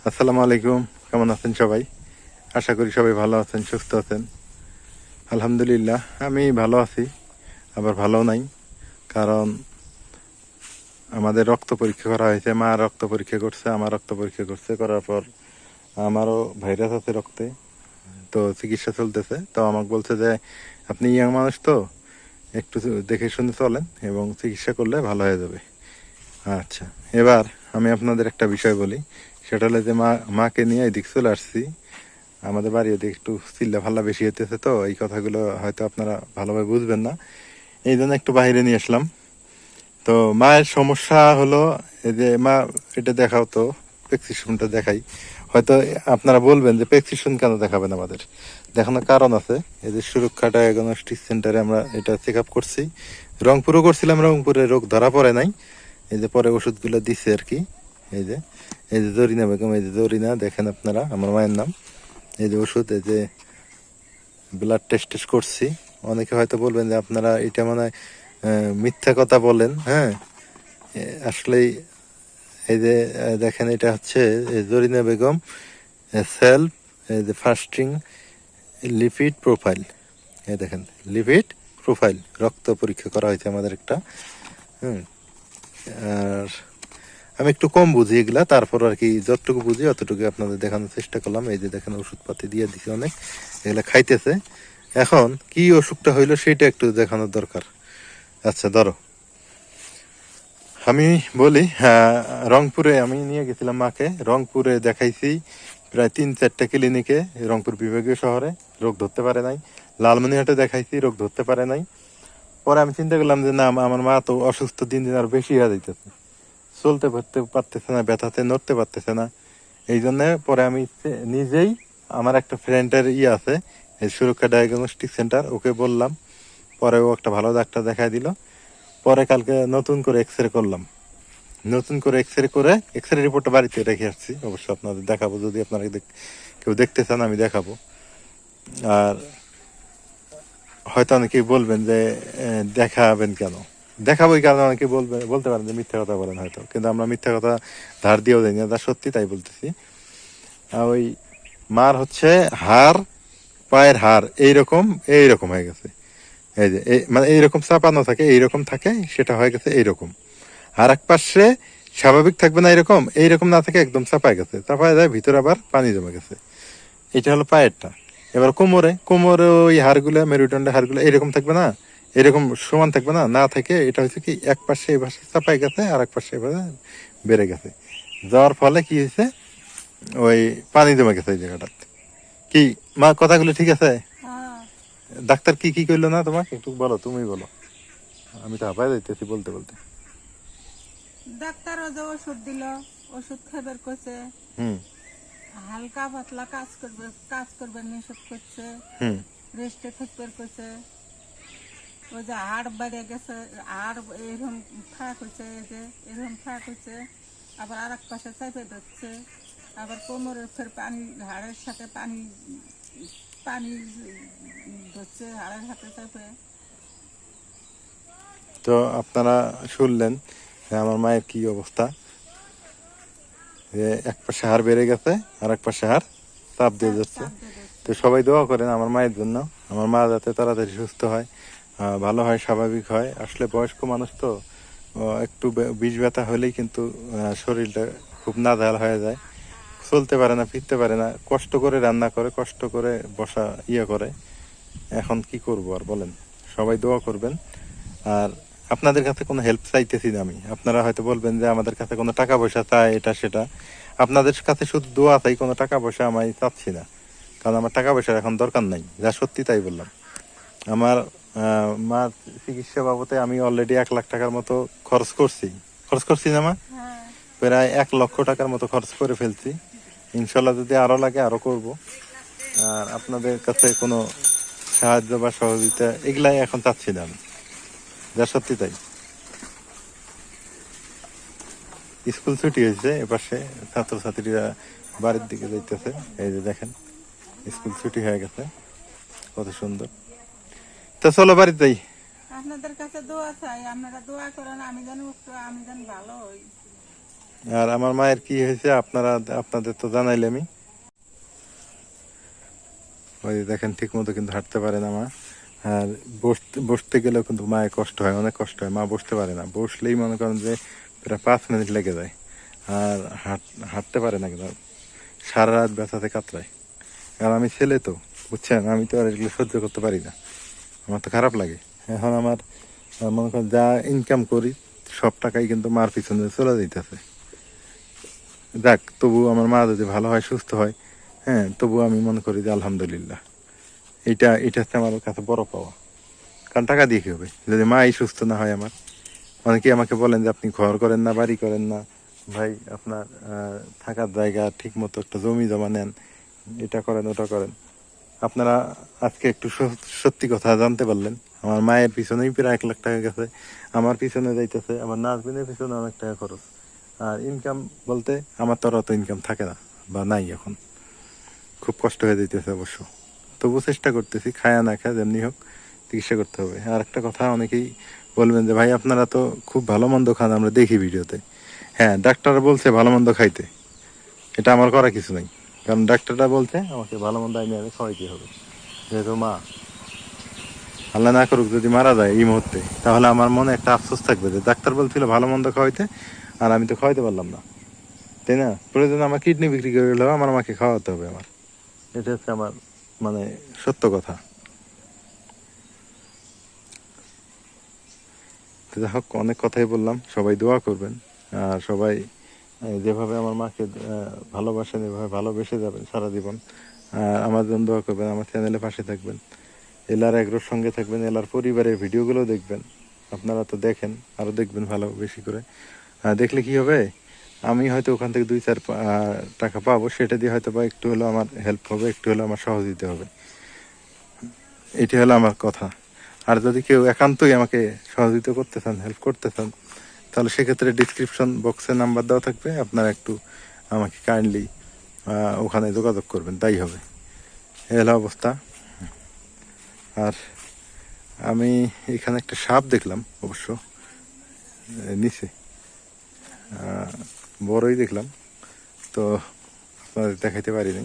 আসসালামু আলাইকুম। কেমন আছেন সবাই? আশা করি সবাই ভালো আছেন, সুস্থ আছেন। আলহামদুলিল্লাহ আমি ভালো আছি, আবার ভালো নাই। কারণ আমাদের রক্ত পরীক্ষা করা হয়েছে, মা রক্ত পরীক্ষা করছে, আমার রক্ত পরীক্ষা করছে, করার পর আমারও ভাইরাস আছে রক্তে। তো চিকিৎসা চলতেছে। তো আমাকে বলছে যে আপনি ইয়াং মানুষ, তো একটু দেখে শুনে চলেন এবং চিকিৎসা করলে ভালো হয়ে যাবে। আচ্ছা, এবার আমি আপনাদের একটা বিষয় বলি। সেটা হলো যে মাকে নিয়ে এদিক চলে আসছি। আমাদের বাড়ি ওদিকে একটু চিল্লা ফাল্লা বেশি হতেছে, তো এই কথাগুলো হয়তো আপনারা ভালোভাবে বুঝবেন না, এই জন্য একটু বাইরে নিয়ে আসলাম। তো মায়ের সমস্যা হলো এই যে মা, এটা দেখাও তো, প্রেসক্রিপশনটা দেখাই। হয়তো আপনারা বলবেন যে প্রেসক্রিপশন কেন দেখাবেন আমাদের, দেখানোর কারণ আছে। এই যে সুরক্ষা ডায়াগনস্টিক সেন্টারে আমরা এটা চেক আপ করছি, রংপুরও করছিলাম, রংপুরে রোগ ধরা পড়ে নাই। এই যে পরে ওষুধগুলো দিচ্ছে আর কি। এই যে এই যে জরিনা বেগম, এই যে জরিনা দেখেন আপনারা, আমার মায়ের নাম। এই যে ওষুধ, এই যে ব্লাড টেস্ট করছি। অনেকে হয়তো বলবেন যে আপনারা এটা মনে হয় মিথ্যা কথা বলেন। হ্যাঁ, আসলেই এই যে দেখেন, এটা হচ্ছে জরিনা বেগম সেলফ, এই যে ফাস্টিং লিপিড প্রোফাইল। এই দেখেন, লিপিড প্রোফাইল রক্ত পরীক্ষা করা হয়েছে আমাদের একটা। হুম, আর আমি একটু কম বুঝি এগুলা, তারপর আর কি যতটুকু বুঝি অতটুকু আপনাদের দেখানোর চেষ্টা করলাম। এই যে দেখেন, ওষুধপাতি দিয়ে দিছি অনেক, এগুলা খাইতেছে। এখন কি অসুখটা হইলো সেটা একটু দেখানোর দরকার। আচ্ছা ধরো, আমি বলি, হ্যাঁ, রংপুরে আমি নিয়ে গেছিলাম মাকে, রংপুরে দেখাইছি প্রায় 3-4টা ক্লিনিকে, রংপুর বিভাগীয় শহরে, রোগ ধরতে পারে নাই। লালমনিরহাটে দেখাইছি, রোগ ধরতে পারে নাই। পরে আমি চিন্তা করলাম যে না, আমার মা তো অসুস্থ, দিন দিন আরো বেশি হয়ে যাইতেছে, চলতে ফিরতে পারতেছে না, ব্যথাতে নড়তে পারতেছে না। এই জন্য পরে আমি নিজেই, আমার একটা ফ্রেন্ডের আছে, এই সুরক্ষা ডায়াগনস্টিক সেন্টার, ওকে বললাম। পরে ও একটা ভালো ডাক্তার দেখাই দিল। পরে কালকে নতুন করে এক্স রে করলাম, নতুন করে এক্স রে করে এক্স রে রিপোর্টটা বাড়িতে রেখে আসছি। অবশ্য আপনাদের দেখাবো, যদি আপনারা কেউ দেখতে চান আমি দেখাবো। আর হয়তো অনেকেই বলবেন যে দেখাবেন কেন, দেখাবো এই কারণে অনেকে বলতে পারেন যে মিথ্যা কথা বলেন হয়তো, কিন্তু আমরা মিথ্যা কথা ধার দিয়েও দেয় না, তা সত্যি, তাই বলতেছি। ওই মার হচ্ছে হাড়, পায়ের হাড় এইরকম এইরকম হয়ে গেছে। এই যে মানে এইরকম চাপানো থাকে, এইরকম থাকে, সেটা হয়ে গেছে এইরকম। আর এক পাশে স্বাভাবিক থাকবে না, এরকম এইরকম না থাকে, একদম চাপায় গেছে, চাপায় যায় ভিতরে, আবার পানি জমে গেছে। এটা হলো পায়েরটা। এবার কোমরে, কোমরে ওই হাড়গুলো, মেরুদণ্ডের হাড়গুলো এরকম থাকবে না, এরকম সমান থাকবে না, না থেকে এটা হচ্ছে কি, এক পাশে এই পাশে চাপাই গেছে, আর এক পাশে এভাবে বেড়ে গেছে। যাওয়ার ফলে কি হয়েছে, ওই পানি জমে গেছে এই জায়গাটা। কি মা, কথাগুলো ঠিক আছে? হ্যাঁ, ডাক্তার কি কি করলো না তোমাকে একটু বলো, তুমি বলো, আমি তো হাঁপায় যাইতেছি বলতে বলতে। ডাক্তারও যে ওষুধ দিল, ওষুধ খাবার করছে, হুম। হালকা পাতলা কাজ করবে নিষেধ করছে, হুম। রেস্টে থাকবার করছে। ওই যে হাড় বেড়ে গেছে, হাড় এরকম ফাঁক হচ্ছে, এই যে এরকম ফাঁক হচ্ছে, আবার আর এক পাশে চাপে ধরছে, আবার কোমরের ফের পানি, হাড়ের সাথে পানি পানি ধরছে, হাড়ের হাতে চাপে। তো আপনারা শুনলেন যে আমার মায়ের কি অবস্থা, যে এক পাশে হাড় বেড়ে গেছে, আর এক পাশে হাড় চাপ দিয়ে যাচ্ছে। চাপ দিয়ে ধরছে। তো সবাই দোয়া করেন আমার মায়ের জন্য, আমার মা যাতে তাড়াতাড়ি সুস্থ হয়, ভালো হয়, স্বাভাবিক হয়। আসলে বয়স্ক মানুষ তো, একটু বিষ ব্যথা হলেই কিন্তু শরীরটা খুব নাজেহাল হয়ে যায়, চলতে পারে না, ফিরতে পারে না, কষ্ট করে রান্না করে, কষ্ট করে বসা করে। এখন কি করব আর বলেন, সবাই দোয়া করবেন। আর আপনাদের কাছে কোনো হেল্প চাইতেছি না আমি, আপনারা হয়তো বলবেন যে আমাদের কাছে কোনো টাকা পয়সা চায়, এটা সেটা। আপনাদের কাছে শুধু দোয়া চাই, কোনো টাকা পয়সা আমি চাচ্ছি না, কারণ আমার টাকা পয়সার এখন দরকার নাই, যা সত্যি তাই বললাম। আমার মার চিকিৎসা বাবদে আমি অলরেডি 1 লাখ টাকার মতো খরচ করছি না মা, হ্যাঁ, প্রায় 1 লক্ষ টাকার মতো খরচ করে ফেলছি। ইনশাল্লাহ যদি আরো লাগে আরো করব। আর আপনাদের কাছে কোনো সাহায্য বা সহযোগিতা এগুলাই এখন চাচ্ছি না আমি, যা সত্যি তাই। স্কুল ছুটি হয়েছে, এপাশে ছাত্রছাত্রীরা বাড়ির দিকে যাইতেছে। এই যে দেখেন, স্কুল ছুটি হয়ে গেছে, কত সুন্দর। তো চলো বাড়িতে যাই। আপনাদের কাছে দোয়া চাই, আপনারা দোয়া করেন, আমি যেন ভালো হই। আর আমার মায়ের কি হয়েছে আপনাদের তো জানাইলামই। ওই দেখেন ঠিক মতো কিন্তু হাঁটতে পারে না মা। আর বসতে গেলেও কিন্তু মায়ের কষ্ট হয়, অনেক কষ্ট হয়। মা বসতে পারে না, বসলেই মনে করেন যে প্রায় 5 মিনিট লেগে যায়। আর হাঁটতে পারে না, কিন্তু সারা রাত ব্যথাতে কাতরায়। আর আমি ছেলে তো, বুঝছেন, আমি তো আর এগুলো সহ্য করতে পারি না, আমার তো খারাপ লাগে। এখন আমার মনে করেন যা ইনকাম করি সব টাকাই কিন্তু মার পিছনে চলে যাইতেছে। যাক, তবু আমার মা যদি ভালো হয়, সুস্থ হয়, হ্যাঁ, তবু আমি মনে করি যে আলহামদুলিল্লাহ। এটা হচ্ছে আমার কাছে বড় পাওয়া। কারণ টাকা দিয়ে কি হবে যদি মাই সুস্থ না হয় আমার। অনেকে আমাকে বলেন যে আপনি ঘর করেন না, বাড়ি করেন না, ভাই আপনার থাকার জায়গা ঠিক মতো একটা জমি জমা নেন, এটা করেন ওটা করেন। আপনারা আজকে একটু সত্যি কথা জানতে পারলেন। আমার মায়ের পিছনেই প্রায় 1 লাখ টাকা গেছে, আমার পিছনে যাইতেছে, আমার নাজবিনের পিছনে অনেক টাকা খরচ। আর ইনকাম বলতে আমার তো আর অত ইনকাম থাকে না বা নাই এখন, খুব কষ্ট হয়ে যাইতেছে অবশ্য। তবু চেষ্টা করতেছি, খায়া না খায় যেমনি হোক চিকিৎসা করতে হবে। আর একটা কথা, অনেকেই বলবেন যে ভাই আপনারা তো খুব ভালো মন্দ খান, আমরা দেখি ভিডিওতে। হ্যাঁ, ডাক্তার বলছে ভালো মন্দ খাইতে, এটা আমার করা কিছু নাই। কারণ ডাক্তাররা বলছে আমাকে ভালো মন্দ আইনে খাওয়াইতে হবে। যেহেতু মা, আল্লাহ না করুক যদি মারা যায় এই মুহূর্তে, তাহলে আমার মনে একটা আফসোস থাকবে যে ডাক্তার বলছিল ভালো মন্দ খাওয়াইতে, আর আমি তো খাওয়াইতে পারলাম না, তাই না? প্রয়োজন আমার কিডনি বিক্রি করে হলেও আমার মাকে খাওয়াতে হবে আমার। এটা হচ্ছে আমার মানে সত্য কথা। তো যাই হোক, অনেক কথাই বললাম, সবাই দোয়া করবেন। আর সবাই যেভাবে আমার মাকে ভালোবাসেন, এভাবে ভালোবেসে যাবেন সারা জীবন। আর আমার জন্য দোয়া করবেন, আমার চ্যানেলে পাশে থাকবেন, এলার এগ্রোর সঙ্গে থাকবেন, এলার পরিবারের ভিডিওগুলো দেখবেন। আপনারা তো দেখেন, আরও দেখবেন ভালো বেশি করে। দেখলে কি হবে, আমি হয়তো ওখান থেকে 2-4 টাকা পাবো, সেটা দিয়ে হয়তো বা একটু হলেও আমার হেল্প হবে, একটু হলেও আমার সহযোগিতা হবে। এটি হলো আমার কথা। আর যদি কেউ একান্তই আমাকে সহযোগিতা করতে চান, হেল্প করতে চান, তাহলে সেক্ষেত্রে ডিসক্রিপশন বক্সে নাম্বার দেওয়া থাকবে, আপনারা একটু আমাকে কাইন্ডলি ওখানে যোগাযোগ করবেন, তাই হবে। এই হলো অবস্থা। আর আমি এখানে একটা সাপ দেখলাম অবশ্য, নিচে বড়ই দেখলাম, তো আপনাদের দেখাইতে পারিনি।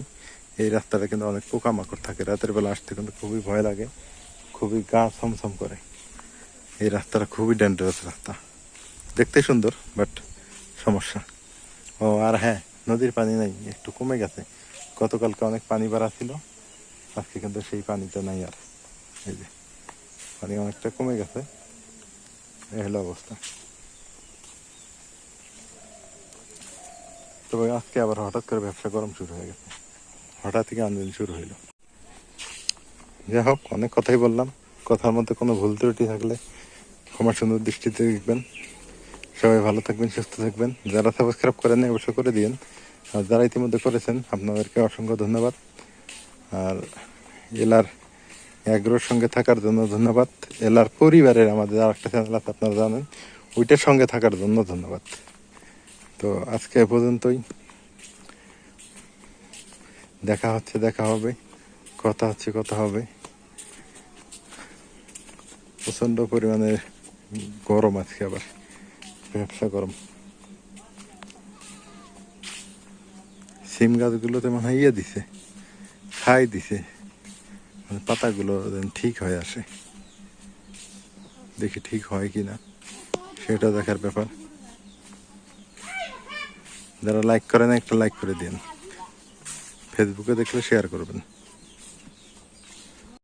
এই রাস্তাটা কিন্তু অনেক পোকামাকড় থাকে, রাতের বেলা আসতে কিন্তু খুবই ভয় লাগে, খুবই গা ছমছম করে। এই রাস্তাটা খুবই ডেঞ্জারাস রাস্তা, দেখতে সুন্দর বাট সমস্যা। ও আর হ্যাঁ, নদীর পানি নাই, একটু কমে গেছে। গতকালকে অনেক পানি বাড়া ছিল, আজকে কিন্তু সেই পানিটা নাই আর। এই যে পানি অনেকটা কমে গেছে, এই হলো অবস্থা। তবে আজকে আবার হঠাৎ করে ব্যবসা গরম শুরু হয়ে গেছে, হঠাৎ থেকে আন্দোলন শুরু হইলো। যাই হোক, অনেক কথাই বললাম, কথার মধ্যে কোনো ভুল ত্রুটি থাকলে ক্ষমা সুন্দর দৃষ্টিতে দেখবেন। সবাই ভালো থাকবেন, সুস্থ থাকবেন। যারা সাবস্ক্রাইব করেন অবশ্যই করে দিন, আর যারা ইতিমধ্যে করেছেন আপনাদেরকে অসংখ্য ধন্যবাদ। আর এলার অ্যাগ্রোর সঙ্গে থাকার জন্য ধন্যবাদ। এলার পরিবারের আমাদের আর একটা চ্যানেল আছে আপনারা জানেন, ওইটার সঙ্গে থাকার জন্য ধন্যবাদ। তো আজকে এ পর্যন্তই, দেখা হচ্ছে, দেখা হবে, কথা হচ্ছে, কথা হবে। প্রচণ্ড পরিমাণে গরম আজকে, আবার ব্যবসা গরম। সিম গাছগুলোতে মনে হয় দিছে, খাই দিছে, মানে পাতাগুলো যেন ঠিক হয়ে আসে। দেখি ঠিক হয় কি না, সেটা দেখার ব্যাপার। যারা লাইক করেন একটা লাইক করে দিন, ফেসবুকে দেখলে শেয়ার করবেন।